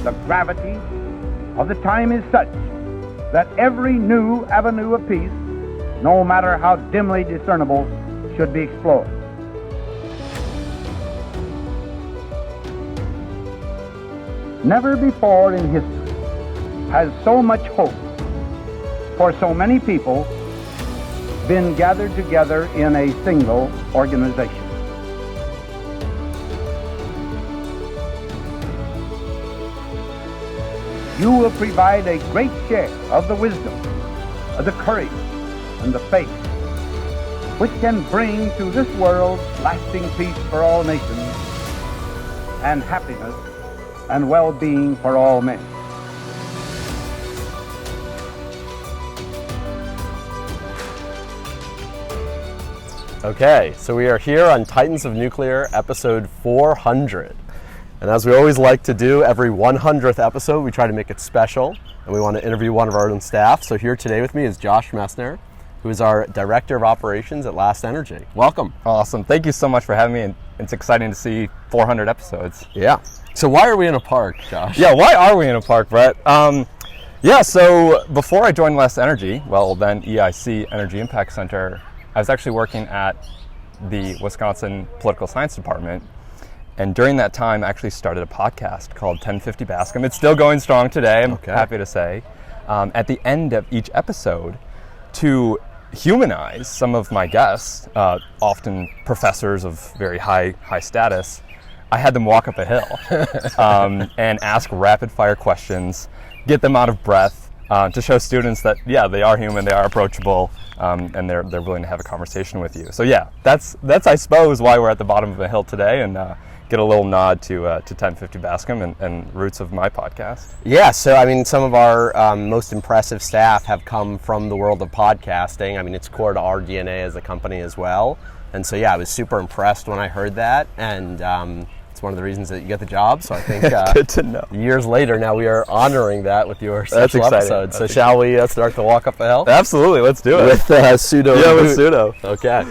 the gravity of the time is such that every new avenue of peace, no matter how dimly discernible, should be explored. Never before in history has so much hope for so many people been gathered together in a single organization. You will provide a great share of the wisdom, of the courage, and the faith which can bring to this world lasting peace for all nations and happiness and well-being for all men. Okay, so we are here on Titans of Nuclear, episode 400. And as we always like to do, every 100th episode, we try to make it special, and we want to interview one of our own staff. So here today with me is Josh Mesner, who is our Director of Operations at Last Energy. Welcome. Awesome. Thank you so much for having me, and it's exciting to see 400 episodes. Yeah. So why are we in a park, Josh? Yeah, why are we in a park, Bret? So before I joined Last Energy, well then EIC, Energy Impact Center, I was actually working at the Wisconsin Political Science Department. And during that time, I actually started a podcast called 1050 Bascom. It's still going strong today, I'm happy to say. At the end of each episode, to humanize some of my guests, often professors of very high status, I had them walk up a hill and ask rapid fire questions, get them out of breath, to show students that, yeah, they are human, they are approachable, and they're willing to have a conversation with you. So yeah, that's I suppose why we're at the bottom of the hill today, and get a little nod to 1050 Bascom and roots of my podcast. Yeah, so I mean, some of our most impressive staff have come from the world of podcasting. I mean, it's core to our DNA as a company as well. And so yeah, I was super impressed when I heard that, and it's one of the reasons that you get the job. So I think good to know. Years later, now we are honoring that with your That's special exciting. episode. So shall we start to walk up the hill? Absolutely, let's do it. With pseudo. Yeah, with pseudo. Okay.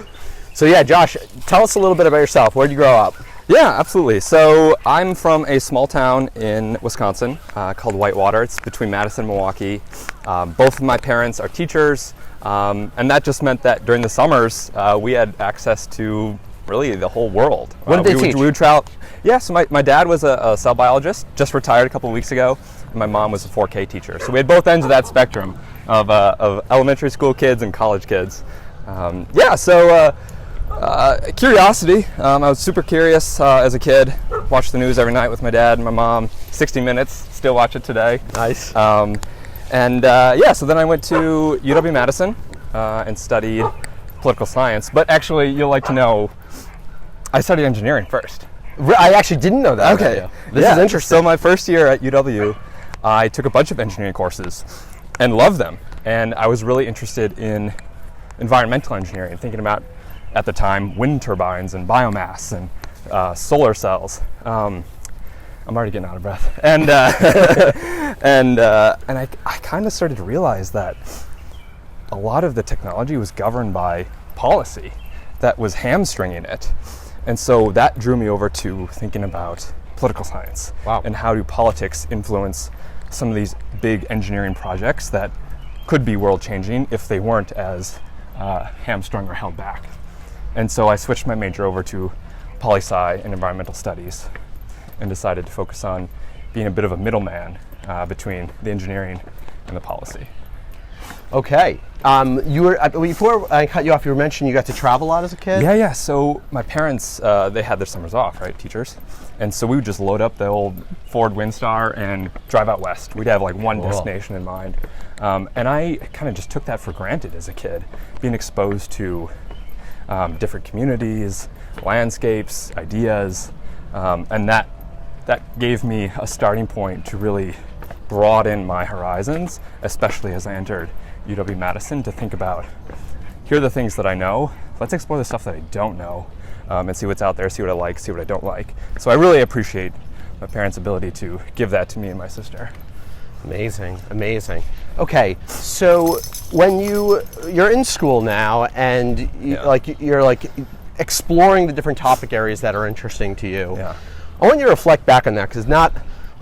So yeah, Josh, tell us a little bit about yourself. Where did you grow up? Yeah, absolutely. So I'm from a small town in Wisconsin called Whitewater. It's between Madison and Milwaukee. Both of my parents are teachers, and that just meant that during the summers we had access to really the whole world. What did they teach? We would travel. Yeah, so my dad was a cell biologist, just retired a couple of weeks ago, and my mom was a 4K teacher. So we had both ends of that spectrum of elementary school kids and college kids. Curiosity. I was super curious as a kid. Watched the news every night with my dad and my mom. 60 Minutes, still watch it today. Nice. So then I went to UW-Madison and studied political science. But actually, you'll like to know, I studied engineering first. I actually didn't know that. Okay. This is interesting. So my first year at UW, I took a bunch of engineering courses and loved them. And I was really interested in environmental engineering, thinking about, at the time, wind turbines and biomass and solar cells. I'm already getting out of breath. And I kind of started to realize that a lot of the technology was governed by policy that was hamstringing it. And so that drew me over to thinking about political science. Wow. And how do politics influence some of these big engineering projects that could be world-changing if they weren't as hamstrung or held back. And so I switched my major over to poli-sci and environmental studies and decided to focus on being a bit of a middleman between the engineering and the policy. Okay. You were before I cut you off, you were mentioning you got to travel a lot as a kid? Yeah. So my parents, they had their summers off, right, teachers? And so we would just load up the old Ford Windstar and drive out west. We'd have like one destination in mind. And I kind of just took that for granted as a kid, being exposed to different communities, landscapes, ideas, and that gave me a starting point to really broaden my horizons, especially as I entered UW-Madison, to think about, here are the things that I know, let's explore the stuff that I don't know, and see what's out there, see what I like, see what I don't like. So I really appreciate my parents' ability to give that to me and my sister. Amazing. Okay, so when you're in school now and you're exploring the different topic areas that are interesting to you. Yeah. I want you to reflect back on that, because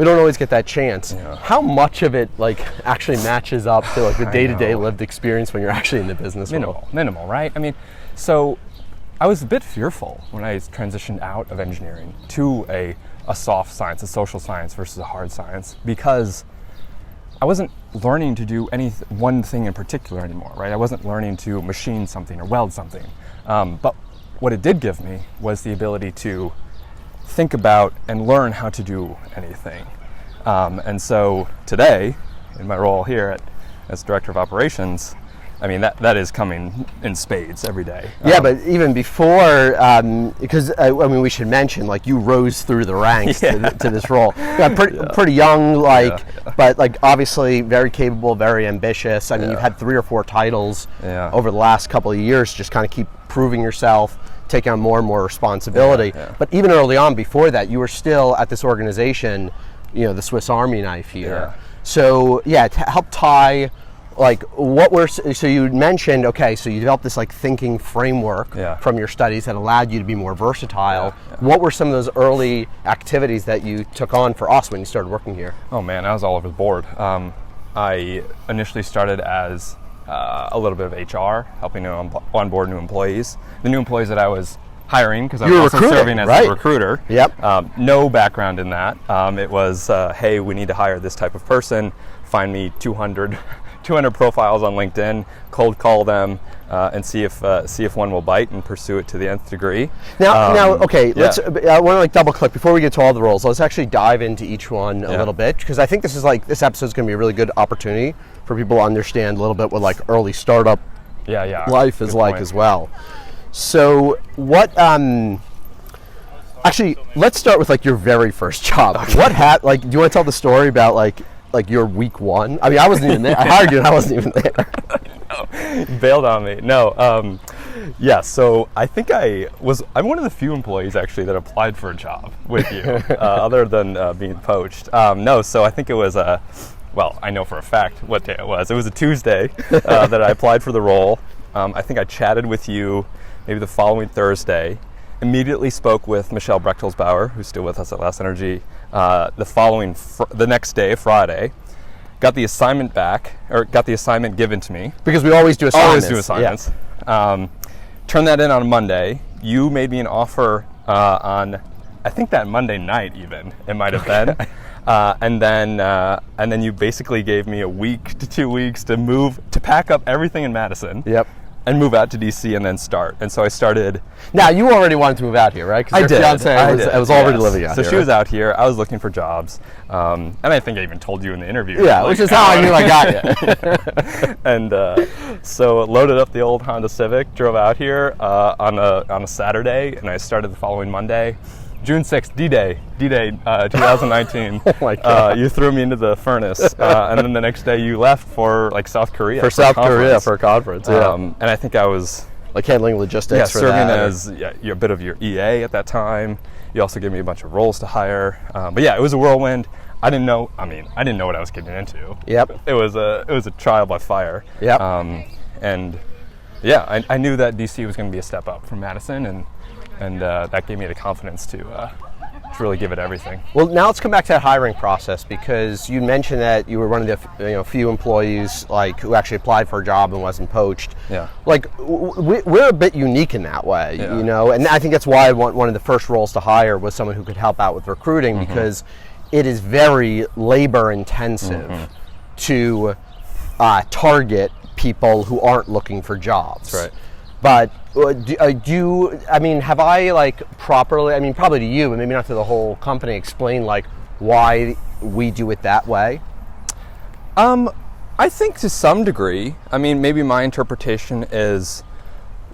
we don't always get that chance. Yeah. How much of it like actually matches up to like the day-to-day lived experience when you're actually in the business world? Minimal, right? I mean, so I was a bit fearful when I transitioned out of engineering to a soft science, a social science versus a hard science, because I wasn't learning to do one thing in particular anymore, right? I wasn't learning to machine something or weld something. But what it did give me was the ability to think about and learn how to do anything. And so today, in my role here as Director of Operations, I mean, that is coming in spades every day. Yeah, but even before, because I mean, we should mention, like, you rose through the ranks to this role. Pretty young, but like obviously very capable, very ambitious. I mean, you've had 3 or 4 titles over the last couple of years. Just kind of keep proving yourself, taking on more and more responsibility. But even early on, before that, you were still at this organization, the Swiss Army knife here. So to help tie. Like so you mentioned, okay, so you developed this like thinking framework from your studies that allowed you to be more versatile. What were some of those early activities that you took on for us when you started working here? Oh man, I was all over the board. I initially started as a little bit of HR, helping to onboard new employees. The new employees that I was hiring, because I was also serving as a recruiter. No background in that. It was, hey, we need to hire this type of person. Find me 200 profiles on LinkedIn, cold call them, and see if one will bite and pursue it to the nth degree. Now, okay, let's. I want to like double click before we get to all the roles. Let's actually dive into each one a little bit, because I think this episode is going to be a really good opportunity for people to understand a little bit what like early startup life is like as well. So what? Actually, let's start with like your very first job. Okay. Like, do you want to tell the story about like your week one? I mean, I wasn't even there. I hired you and I wasn't even there. No, bailed on me. No. So I think I'm one of the few employees actually that applied for a job with you, other than being poached. So I think it was I know for a fact what day it was. It was a Tuesday that I applied for the role. I think I chatted with you maybe the following Thursday. Immediately spoke with Michelle Brechtelsbauer, who's still with us at Last Energy, the next day, Friday. Got the assignment given to me. Because we always do assignments. Always do assignments. Yeah. Turned that in on Monday. You made me an offer on, I think that Monday night even, it might have been. And then you basically gave me a week to 2 weeks to pack up everything in Madison. Yep. And move out to DC and then start. And so I started. Now, you already wanted to move out here, right? I did. I was already living out here. So she was out here. I was looking for jobs. And I think I even told you in the interview. Yeah, which is how I knew I got you. And so loaded up the old Honda Civic, drove out here on a Saturday, and I started the following Monday. June 6th, D-Day, 2019. Oh my God. You threw me into the furnace, and then the next day you left for like South Korea. For a conference, And I think I was like handling logistics for serving that. as a bit of your EA at that time. You also gave me a bunch of roles to hire. But yeah, it was a whirlwind. I didn't know what I was getting into. Yep. It was a trial by fire. Yep. And yeah, I knew that DC was going to be a step up from Madison, and that gave me the confidence to really give it everything. Well, now let's come back to that hiring process, because you mentioned that you were one of the few employees like who actually applied for a job and wasn't poached. Yeah. Like we're a bit unique in that way, Yeah. and I think that's why one of the first roles to hire was someone who could help out with recruiting, because it is very labor intensive to target people who aren't looking for jobs. That's right. But have I like properly, probably to you, but maybe not to the whole company, explain like why we do it that way? I think to some degree, maybe my interpretation is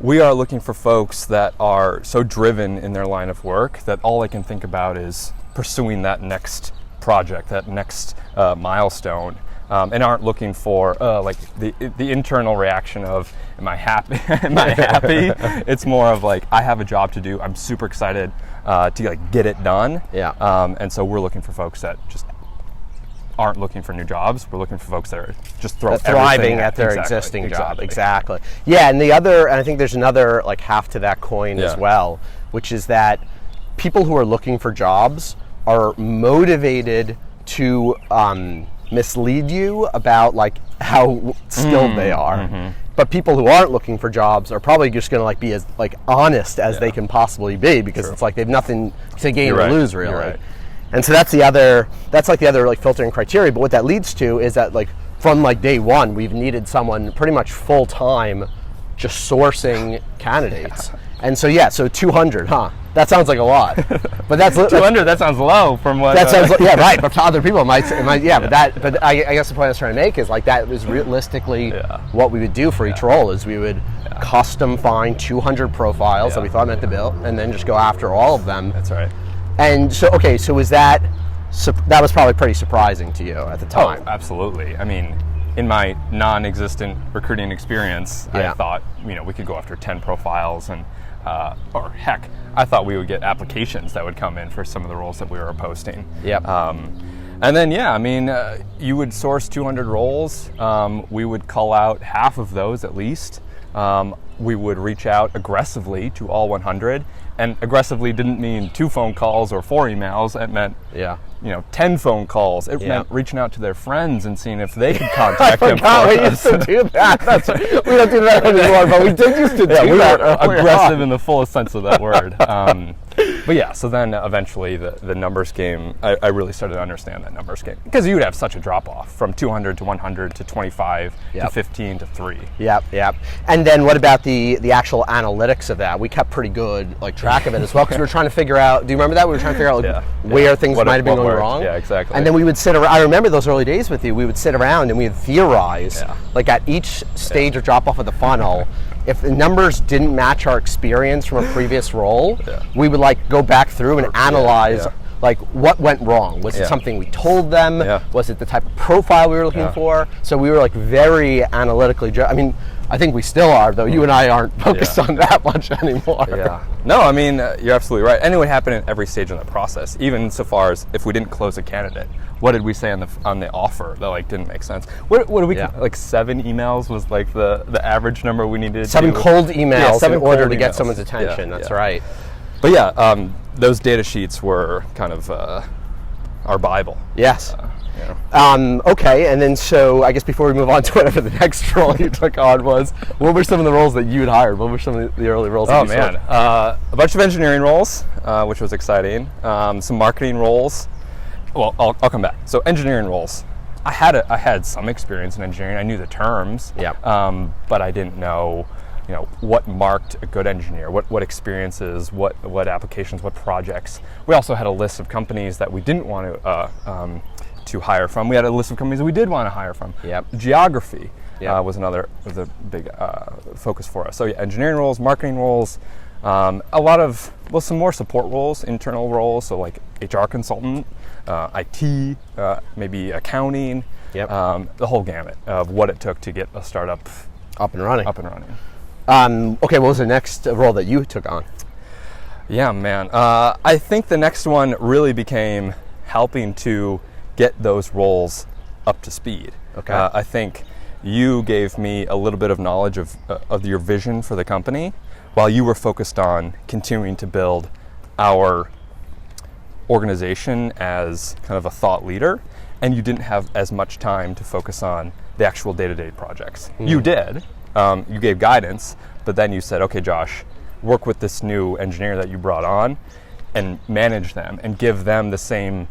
we are looking for folks that are so driven in their line of work that all they can think about is pursuing that next project, that next milestone. And aren't looking for like the internal reaction of am I happy? Am I happy? It's more of like I have a job to do. I'm super excited to like get it done. Yeah. And so we're looking for folks that just aren't looking for new jobs. We're looking for folks that are just thriving at their existing job. Exactly. Yeah. And I think there's another like half to that coin as well, which is that people who are looking for jobs are motivated to mislead you about like how skilled they are. But people who aren't looking for jobs are probably just going to like be as like honest as they can possibly be, because it's like they have nothing to gain or lose really. Right. And so that's the other like filtering criteria. But what that leads to is that like from like day one, we've needed someone pretty much full time just sourcing candidates. And so so 200, huh? That sounds like a lot, but that's 200. That sounds low from what. That sounds right. But to other people, it might. But I guess the point I was trying to make is like that is realistically what we would do for each role is we would custom find 200 profiles that we thought met the bill, and then just go after all of them. That's right. And so so was that was probably pretty surprising to you at the time? Oh, absolutely. I mean, in my non-existent recruiting experience, I thought we could go after 10 profiles and. Or heck, I thought we would get applications that would come in for some of the roles that we were posting. Yep. And then, you would source 200 roles. We would call out half of those at least. We would reach out aggressively to all 100. And aggressively didn't mean 2 phone calls or 4 emails. It meant 10 phone calls. It meant reaching out to their friends and seeing if they could contact them. We used to do that. We don't do that anymore, but we did used to do we that. Were aggressive in the fullest sense of that word. But so then eventually the numbers game, I really started to understand that numbers game. Because you would have such a drop off from 200 to 100 to 25 to 15 to 3. Yep. And then what about the actual analytics of that? We kept pretty good track of it as well, because we were trying to figure out, do you remember that? We were trying to figure out where things might have been going wrong. Yeah, exactly. And then we would sit around, I remember those early days with you, we would sit around and we would theorize, like at each stage of drop off of the funnel, if the numbers didn't match our experience from a previous role, we would go back through and analyze what went wrong. Was it something we told them? Was it the type of profile we were looking for? So we were very analytically I think we still are, though you and I aren't focused on that much anymore. No, you're absolutely right. And it would happen at every stage in the process, even so far as if we didn't close a candidate. What did we say on the offer that didn't make sense? What did we 7 emails was the average number we needed? 7 cold emails in order to get emails. someone's attention. That's right. But those data sheets were kind of our Bible. Yes. Okay, and then so I guess before we move on to whatever the next role you took on was, what were some of the roles that you'd hired? What were some of the early roles that you saw? A bunch of engineering roles, which was exciting. Some marketing roles. Well, I'll come back. So engineering roles. I had some experience in engineering. I knew the terms, but I didn't know what marked a good engineer, what experiences, what applications, what projects. We also had a list of companies that we didn't want to hire from. We had a list of companies that we did want to hire from. Geography was a big focus for us. So engineering roles, marketing roles, a lot of some more support roles, internal roles. So like HR consultant, IT, maybe accounting, the whole gamut of what it took to get a startup up and running. Okay, what was the next role that you took on? Yeah, man. I think the next one really became helping to get those roles up to speed. Okay. I think you gave me a little bit of knowledge of your vision for the company, while you were focused on continuing to build our organization as kind of a thought leader, and you didn't have as much time to focus on the actual day-to-day projects. You did. You gave guidance, but then you said, okay, Josh, work with this new engineer that you brought on and manage them and give them the same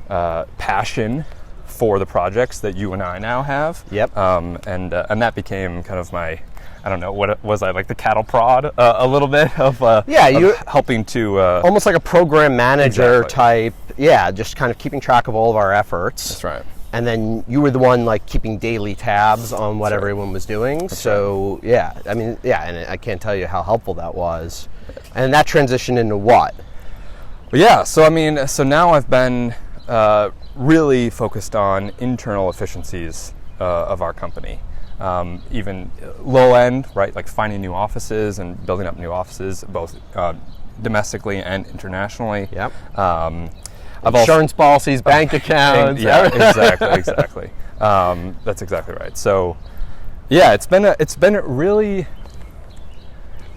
passion for the projects that you and I now have. And that became kind of my, I don't know, what was I, like the cattle prod a little bit of you helping to almost like a program manager type, just kind of keeping track of all of our efforts. That's right. And then you were the one keeping daily tabs on what everyone was doing. So and I can't tell you how helpful that was. And that transitioned into what? So now I've been really focused on internal efficiencies of our company. Even low end, right? Like finding new offices and building up new offices, both domestically and internationally. Insurance policies, bank accounts. Exactly. That's exactly right. So, it's been really.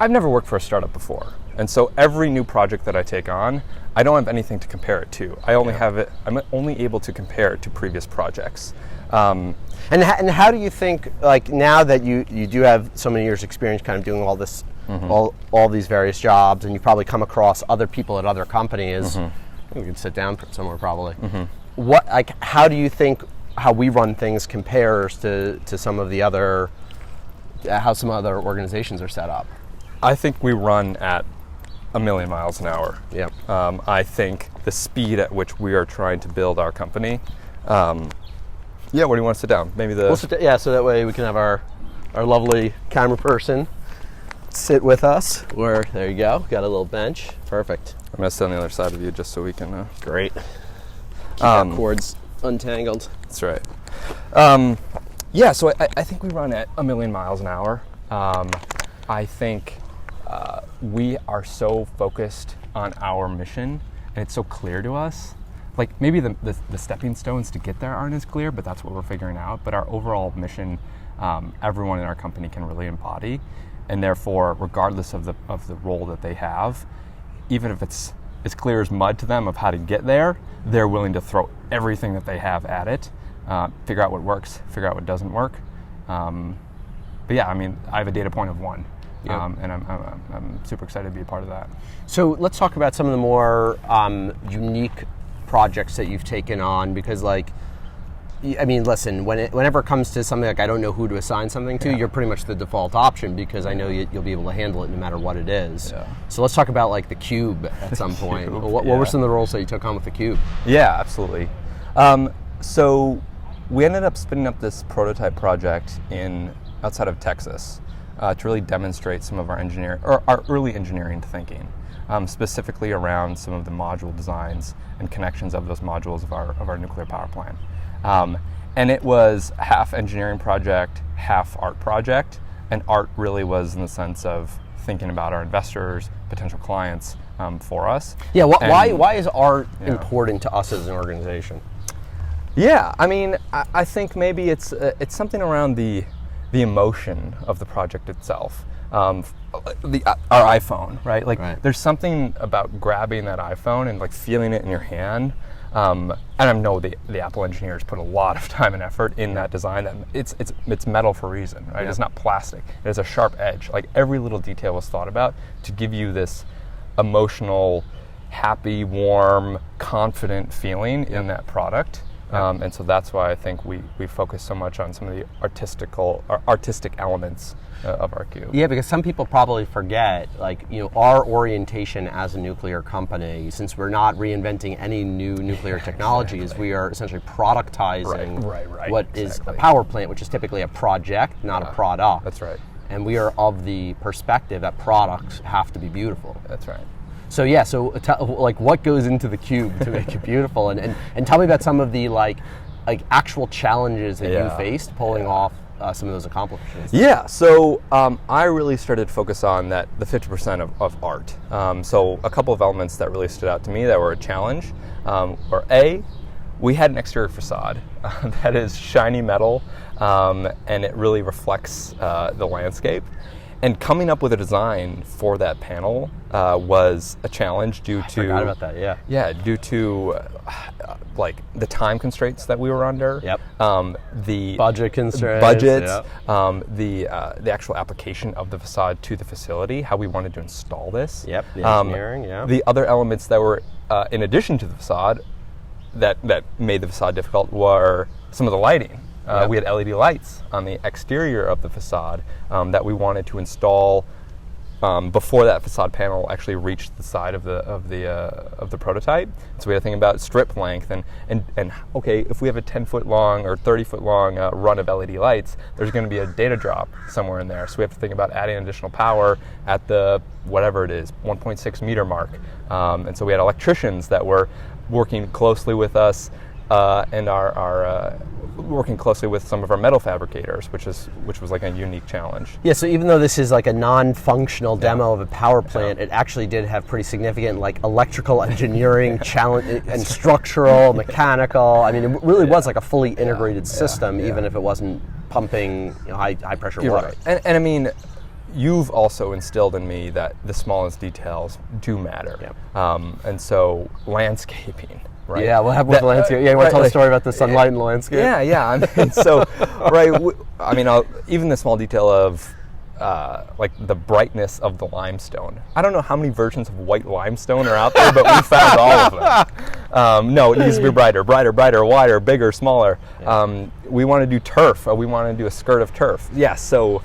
I've never worked for a startup before, And so every new project that I take on, I don't have anything to compare it to. I'm only able to compare it to previous projects. And how do you think, like, now that you do have so many years experience kind of doing all this, all these various jobs, and you've probably come across other people at other companies, we could sit down somewhere probably. How do you think how we run things compares to some of the other, how some other organizations are set up? I think we run at a million miles an hour. Yeah. I think the speed at which we are trying to build our company. Where do you want to sit down? Maybe so that way we can have our lovely camera person sit with us. There you go. Got a little bench. Perfect. I'm going to sit on the other side of you just so we can... Great. Keep our cords untangled. That's right. So I think we run at a million miles an hour. I think we are so focused on our mission, and it's so clear to us. Like, maybe the stepping stones to get there aren't as clear, but that's what we're figuring out. But our overall mission, everyone in our company can really embody, and therefore, regardless of the role that they have, even if it's as clear as mud to them of how to get there, they're willing to throw everything that they have at it, figure out what works, figure out what doesn't work. I have a data point of 1. Yep. And I'm super excited to be a part of that. So let's talk about some of the more unique projects that you've taken on, because listen, whenever it comes to something like I don't know who to assign something to, you're pretty much the default option, because I know you'll be able to handle it no matter what it is. Yeah. So let's talk about like the cube at some point. What were some of the roles that you took on with the cube? Yeah, absolutely. So we ended up spinning up this prototype project outside of Texas to really demonstrate some of our early engineering thinking. Specifically around some of the module designs and connections of those modules of our nuclear power plant. And it was half engineering project, half art project, and art really was in the sense of thinking about our investors, potential clients for us. Yeah, why is art important to us as an organization? Yeah, I think maybe it's something around the emotion of the project itself. Our iPhone, right? Right. There's something about grabbing that iPhone and like feeling it in your hand. And I know the Apple engineers put a lot of time and effort in that design. That it's metal for a reason, right? Yeah. It's not plastic. It has a sharp edge. Like every little detail was thought about to give you this emotional, happy, warm, confident feeling in that product. And so that's why I think we focus so much on some of the artistic elements of our cube. Yeah, because some people probably forget, our orientation as a nuclear company, since we're not reinventing any new nuclear technologies, we are essentially productizing what is a power plant, which is typically a project, not a product. That's right. And we are of the perspective that products have to be beautiful. That's right. So what goes into the cube to make it beautiful, and tell me about some of the actual challenges that you faced pulling off some of those accomplishments. Yeah, so I really started to focus on the 50% of art. So a couple of elements that really stood out to me that were a challenge were we had an exterior facade that is shiny metal, and it really reflects the landscape. And coming up with a design for that panel was a challenge due to... I forgot about that, yeah. Yeah, due to the time constraints that we were under. Yep. The budget constraints. Budgets. Yep. The actual application of the facade to the facility, how we wanted to install this. Yep, the engineering, yeah. The other elements that were in addition to the facade that made the facade difficult were some of the lighting. We had LED lights on the exterior of the facade that we wanted to install before that facade panel actually reached the side of the prototype. So we had to think about strip length and okay, if we have a 10-foot long or 30-foot long run of LED lights, there's going to be a data drop somewhere in there. So we have to think about adding additional power at the whatever it is, 1.6 meter mark. And so we had electricians that were working closely with us and our working closely with some of our metal fabricators, which was like a unique challenge. Yeah, so even though this is like a non-functional demo of a power plant, it actually did have pretty significant electrical engineering challenge and structural, mechanical. It really was like a fully integrated system, even if it wasn't pumping high pressure water. Right. And you've also instilled in me that the smallest details do matter. And so landscaping, right? Yeah, what happened with the landscape? Yeah, you want to tell a story about the sunlight and the landscape? Yeah. I mean, so, right, even the small detail of like the brightness of the limestone. I don't know how many versions of white limestone are out there, but we found all of them. No, it needs to be brighter, wider, bigger, smaller. We want to do turf. We want to do a skirt of turf. Yeah, so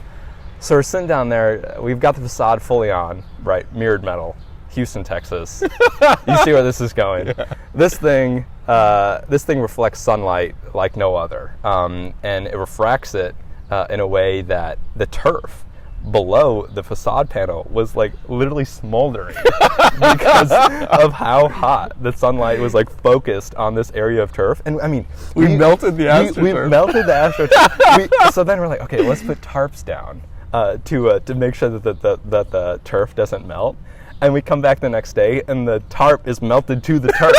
we're sitting down there. We've got the facade fully on, right? Mirrored metal, Houston, Texas. You see where this is going. Yeah. This thing reflects sunlight like no other, and it refracts it in a way that the turf below the facade panel was like literally smoldering because of how hot the sunlight was like focused on this area of turf. And I mean, we melted the astroturf. We melted the astroturf. So then we're like, okay, let's put tarps down to make sure that the turf doesn't melt. And we come back the next day, and the tarp is melted to the turf.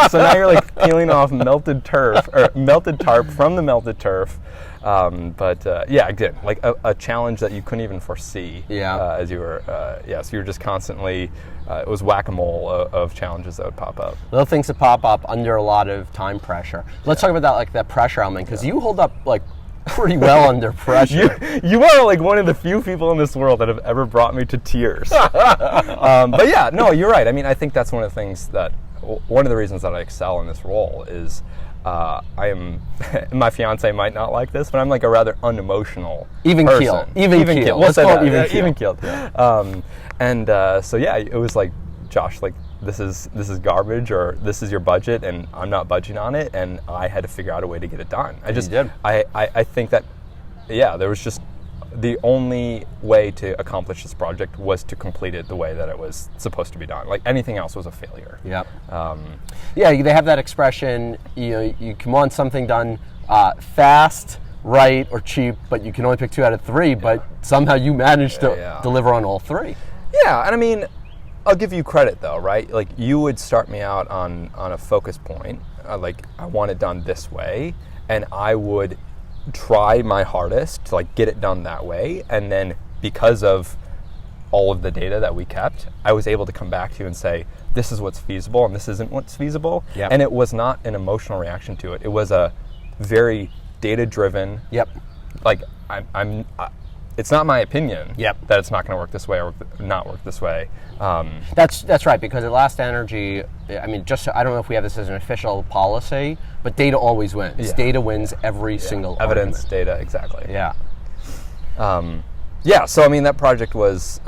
So now you're like peeling off melted turf or melted tarp from the melted turf. Again, like a challenge that you couldn't even foresee. As you were, so you were just constantly. It was whack-a-mole of challenges that would pop up. Little things that pop up under a lot of time pressure. Let's talk about that, like that pressure element, because you hold up like pretty well under pressure. You are like one of the few people in this world that have ever brought me to tears. But yeah, no, you're right. I mean, I think that's one of the things one of the reasons that I excel in this role is I am, my fiance might not like this, but I'm like a rather unemotional even person. Even keel. Let's call it even keeled. It was like, Josh, like, this is garbage, or this is your budget and I'm not budging on it, and I had to figure out a way to get it done. I think that there was just the only way to accomplish this project was to complete it the way that it was supposed to be done. Like anything else was a failure. They have that expression, you can want something done fast, right, or cheap, but you can only pick 2 out of 3, but somehow you managed to deliver on all 3. Yeah, and I mean, I'll give you credit though, right? Like you would start me out on a focus point, like I want it done this way, and I would try my hardest to like get it done that way, and then because of all of the data that we kept, I was able to come back to you and say, this is what's feasible and this isn't what's feasible. And it was not an emotional reaction to it. It was a very data-driven, like it's not my opinion that it's not going to work this way or not work this way. That's right, because at Last Energy, I mean, I don't know if we have this as an official policy, but data always wins. Data wins every single evidence, argument. Data, exactly. So I mean, that project was,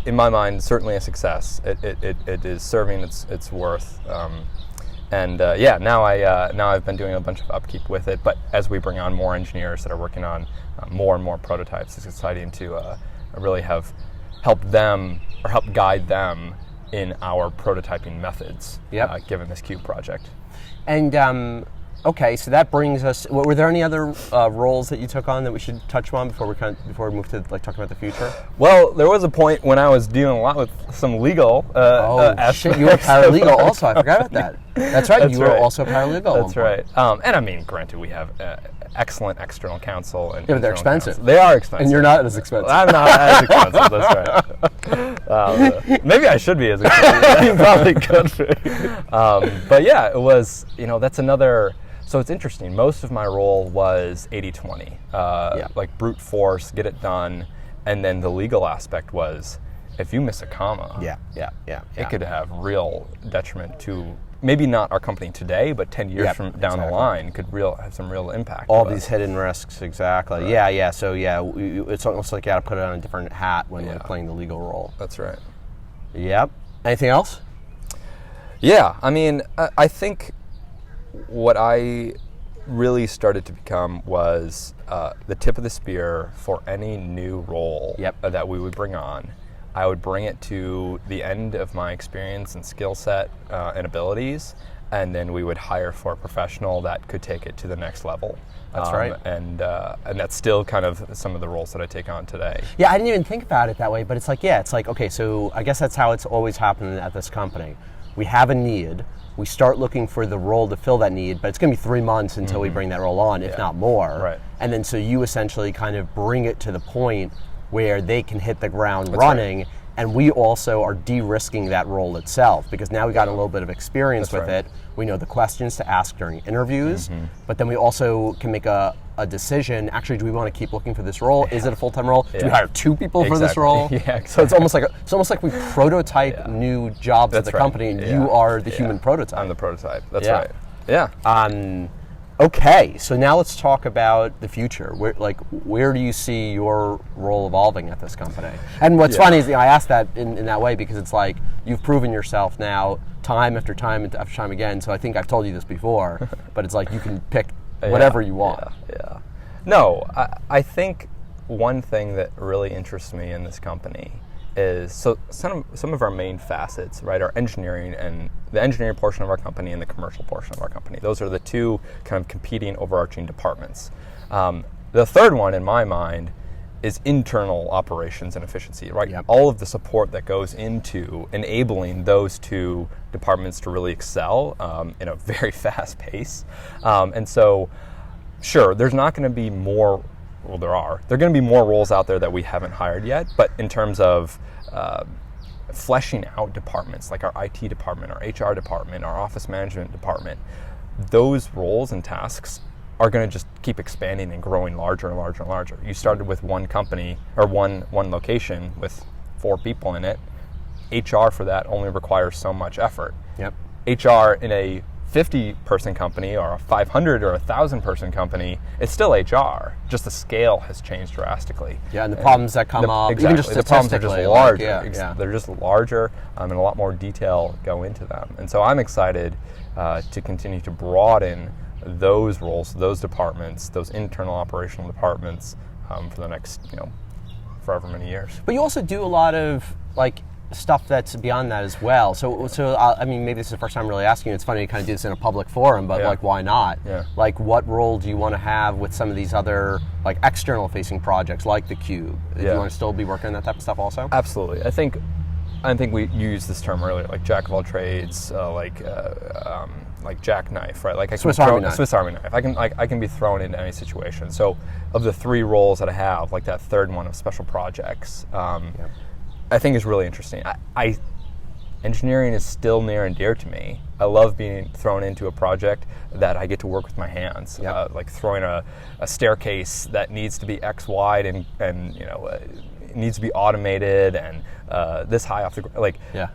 in my mind, certainly a success. It is serving its worth. Now I've been doing a bunch of upkeep with it, but as we bring on more engineers that are working on more and more prototypes, it's exciting to really have helped them or help guide them in our prototyping methods, given this Cube project. And okay, so that brings us. Were there any other roles that you took on that we should touch on before we move to like talk about the future? Well, there was a point when I was dealing a lot with some legal. Shit! You were paralegal also. I forgot about that. That's right. You were also paralegal. That's right. And I mean, granted, we have excellent external counsel, and but they're expensive. Counsel. They are expensive, and you're not as expensive. I'm not as expensive. That's right. Maybe I should be as expensive. You probably could. But yeah, it was. That's another. So it's interesting. Most of my role was 80-20, like brute force, get it done, and then the legal aspect was, if you miss a comma, it could have real detriment to maybe not our company today, but 10 years from down the line could have some real impact. All these hidden risks, exactly. Right. So it's almost like you got to put it on a different hat when you're playing the legal role. That's right. Yep. Anything else? Yeah, I mean, I think what I really started to become was the tip of the spear for any new role that we would bring on. I would bring it to the end of my experience and skill set and abilities, and then we would hire for a professional that could take it to the next level. That's right. And that's still kind of some of the roles that I take on today. Yeah, I didn't even think about it that way, but it's like, okay, so I guess that's how it's always happened at this company. We have a need. We start looking for the role to fill that need, but it's going to be 3 months until we bring that role on, if not more. Right. And then so you essentially kind of bring it to the point where they can hit the ground running. Right. And we also are de-risking that role itself, because now we got a little bit of experience with it. We know the questions to ask during interviews, but then we also can make a decision. Actually, do we want to keep looking for this role? Is it a full-time role? Do we hire 2 people for this role? So it's almost like we prototype new jobs at the company, and you are the human prototype. I'm the prototype. That's right. Yeah. Okay, so now let's talk about the future. Where do you see your role evolving at this company? And what's funny is, I asked that in that way because it's like you've proven yourself now time after time after time again. So I think I've told you this before, but it's like you can pick whatever you want. Yeah. No, I think one thing that really interests me in this company is some of our main facets, right, are engineering, and the engineering portion of our company and the commercial portion of our company. Those are the 2 kind of competing overarching departments. The third one, in my mind, is internal operations and efficiency, right? Yep. All of the support that goes into enabling those 2 departments to really excel in a very fast pace. And so, sure, there's not going to be more. Well, there are going to be more roles out there that we haven't hired yet, but in terms of fleshing out departments like our IT department, our HR department, our office management department, those roles and tasks are going to just keep expanding and growing larger and larger and larger. You started with one company or one location with 4 people in it. HR for that only requires so much effort. Yep. HR in a 50-person company or a 500 or 1,000-person company, it's still HR. Just the scale has changed drastically. Yeah, and the problems that come up, exactly, even just the problems are just larger. They're just larger, and a lot more detail go into them. And so I'm excited to continue to broaden those roles, those departments, those internal operational departments for the next, forever many years. But you also do a lot of stuff that's beyond that as well. So I mean, maybe this is the first time I'm really asking you. It's funny to kind of do this in a public forum, but why not? Yeah. What role do you want to have with some of these other external facing projects like the Cube? Do you want to still be working on that type of stuff also? Absolutely. I think you used this term earlier, like jack of all trades, like jackknife, right? Like Swiss Army knife. Swiss Army knife. I can be thrown into any situation. So of the 3 roles that I have, like that third one of special projects, I think is really interesting. Engineering is still near and dear to me. I love being thrown into a project that I get to work with my hands, like throwing a staircase that needs to be X wide and it needs to be automated and this high off the ground.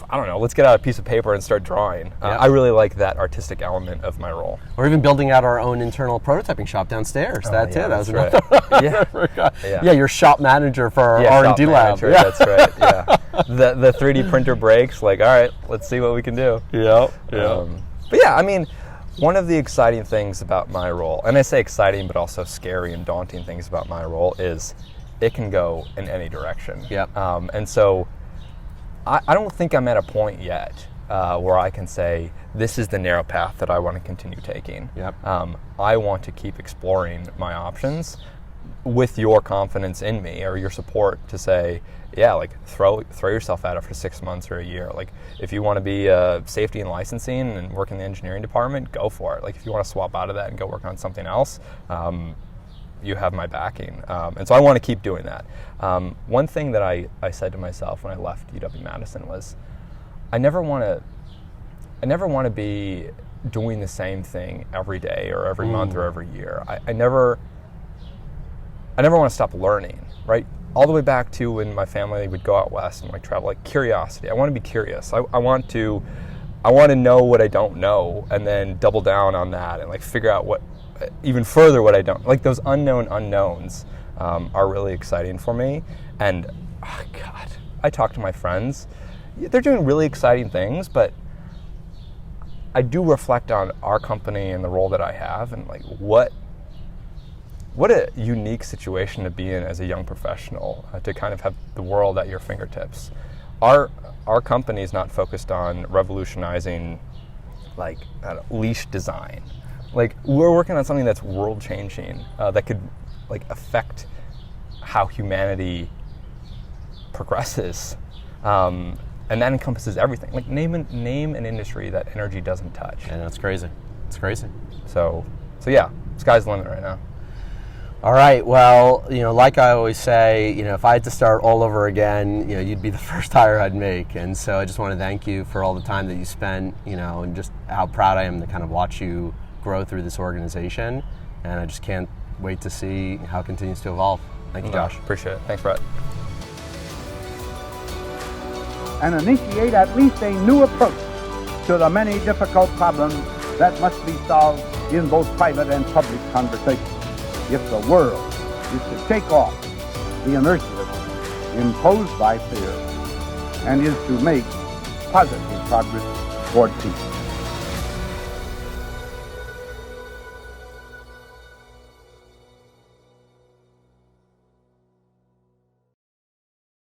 I don't know, let's get out a piece of paper and start drawing. I really like that artistic element of my role. Or even building out our own internal prototyping shop downstairs. That was right. Your shop manager for our R&D lab. That's right. Yeah. The 3D printer breaks. All right, let's see what we can do. But I mean, one of the exciting things about my role, and I say exciting, but also scary and daunting things about my role, is it can go in any direction. And so I don't think I'm at a point yet where I can say, this is the narrow path that I want to continue taking. I want to keep exploring my options with your confidence in me or your support to say, throw yourself at it for 6 months or a year. If you want to be safety and licensing and work in the engineering department, go for it. If you want to swap out of that and go work on something else, you have my backing. And so I want to keep doing that. One thing that I said to myself when I left UW-Madison was, I never want to be doing the same thing every day or every month or every year. I never want to stop learning, right? All the way back to when my family would go out west and travel, curiosity. I want to be curious. I want to know what I don't know and then double down on that and figure out what even further what I don't. Those unknown unknowns are really exciting for me. And I talk to my friends. They're doing really exciting things, but I do reflect on our company and the role that I have and what a unique situation to be in as a young professional, to kind of have the world at your fingertips. Our company is not focused on revolutionizing leash design. We're working on something that's world-changing, that could affect how humanity progresses, and that encompasses everything. Name an industry that energy doesn't touch. And that's crazy. It's crazy. So yeah, sky's the limit right now. All right. Well, like I always say, if I had to start all over again, you'd be the first hire I'd make. And so I just want to thank you for all the time that you spent, and just how proud I am to kind of watch you grow through this organization. And I just can't wait to see how it continues to evolve. Thank you, Josh. Appreciate it. Thanks, Bret. And initiate at least a new approach to the many difficult problems that must be solved in both private and public conversation if the world is to shake off the inertia imposed by fear and is to make positive progress toward peace.